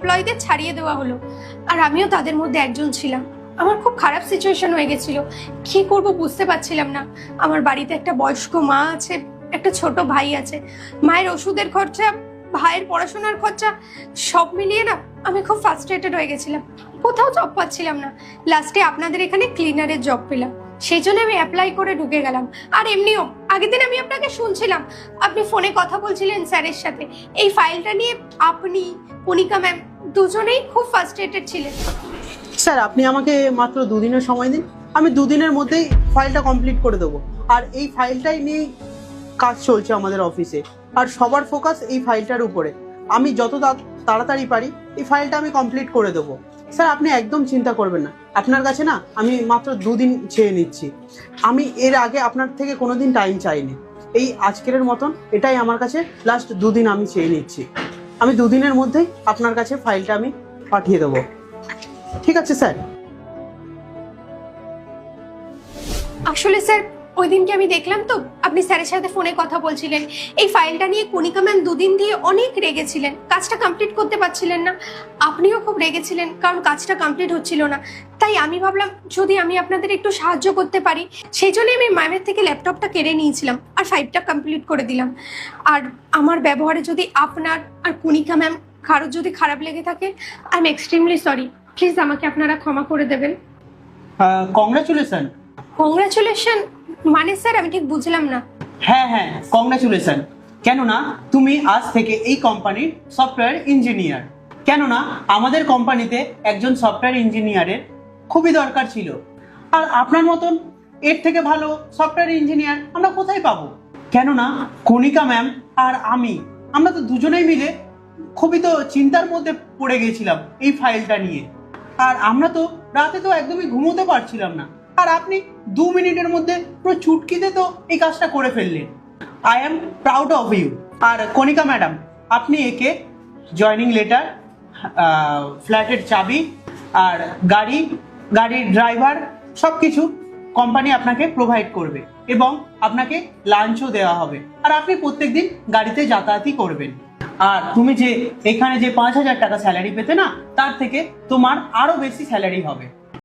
এমপ্লয়ীদের ছাড়িয়ে দেওয়া হলো, আর আমিও তাদের মধ্যে একজন ছিলাম। আমার খুব খারাপ সিচুয়েশন হয়ে গেছিল, কি করব বুঝতে পারছিলাম না। আমার বাড়িতে একটা বয়স্ক মা আছে, একটা ছোট ভাই আছে। মায়ের ওষুধের খরচা, ভাইয়ের পড়াশোনার খরচা সব মিলিয়ে না আমি খুব ফ্রাস্ট্রেটেড হয়ে গেছিলাম। কোথাও জব পাচ্ছিলাম না। লাস্টে আপনাদের এখানে ক্লিনারের জব পেলাম, সেই জন্য আমি অ্যাপ্লাই করে ঢুকে গেলাম। আর এমনিও আগের দিন আমি আপনাকে শুনছিলাম, আপনি ফোনে কথা বলছিলেন স্যারের সাথে। এই ফাইলটা নিয়ে আপনি, কণিকা ম্যাম দুজনেই খুব ফ্রাস্ট্রেটেড ছিলেন। স্যার আপনি আমাকে মাত্র 2 দিনের সময় দিন, আমি 2 দিনের মধ্যেই ফাইলটা কমপ্লিট করে দেবো। আর এই ফাইলটাই নিয়েই কাজ চলছে আমাদের অফিসে, আর সবার ফোকাস এই ফাইলটার উপরে। আমি যত তাড়াতাড়ি পারি এই ফাইলটা আমি কমপ্লিট করে দেবো। স্যার আপনি একদম চিন্তা করবেন না, আপনার কাছে না আমি মাত্র 2 দিন চেয়ে নিচ্ছি। আমি এর আগে আপনার থেকে কোনো দিন টাইম চাইনি, এই আজকের মতন এটাই আমার কাছে লাস্ট 2 দিন আমি চেয়ে নিচ্ছি। আমি 2 দিনের মধ্যেই আপনার কাছে ফাইলটা আমি পাঠিয়ে দেবো। ঠিক আছে স্যার? আসলে স্যার ওই দিনকে আমি দেখলাম তো আপনি স্যারের সাথে ফোনে কথা বলছিলেন এই ফাইলটা নিয়ে। কণিকা ম্যাম 2 দিন দিয়ে অনেক রেগেছিলেন, কাজটা কমপ্লিট করতে পারছিলেন না। আপনিও খুব রেগেছিলেন কারণ কাজটা কমপ্লিট হচ্ছিল না। তাই আমি ভাবলাম যদি আমি আপনাদের একটু সাহায্য করতে পারি, সেই জন্য আমি ম্যামের থেকে ল্যাপটপটা কেড়ে নিয়েছিলাম আর ফাইলটা কমপ্লিট করে দিলাম। আর আমার ব্যবহারে যদি আপনার আর কণিকা ম্যাম কারোর যদি খারাপ লেগে থাকে, I am extremely sorry. Please আমাকে আপনারা ক্ষমা করে দেবেন। কংগ্রাচুলেশন। কংগ্রাচুলেশন মানে স্যার আমি ঠিক বুঝলাম না। হ্যাঁ হ্যাঁ, কংগ্রাচুলেশন। কেননা তুমি আজ থেকে এই কোম্পানির সফটওয়্যার ইঞ্জিনিয়ার। কেননা আমাদের কোম্পানিতে একজন সফটওয়্যার ইঞ্জিনিয়ারের খুবই দরকার ছিল, আর আপনার মতন এর থেকে ভালো সফটওয়্যার ইঞ্জিনিয়ার আমরা কোথায় পাবো। কেননা কণিকা ম্যাম আর আমরা তো দুজনেই মিলে খুবই তো চিন্তার মধ্যে পড়ে গেছিলাম এই ফাইলটা নিয়ে। আর আমরা তো রাতে তো একদমই ঘুমোতে পারছিলাম না, আর আপনি 2 মিনিটের মধ্যে পুরো চুটকিতে তো এই কাজটা করে ফেললেন। I am proud of you. আর কণিকা ম্যাডাম, আপনি একে জয়নিং লেটার, ফ্ল্যাটের চাবি আর গাড়ির ড্রাইভার সব কিছু কোম্পানি আপনাকে প্রোভাইড করবে, এবং আপনাকে লাঞ্চও দেওয়া হবে। আর আপনি প্রত্যেকদিন গাড়িতে যাতায়াতই করবেন। আর তুমি যে এখানে যে 5,000 টাকা স্যালারি পেতে না, তার থেকে তোমার আরো বেশি স্যালারি হবে।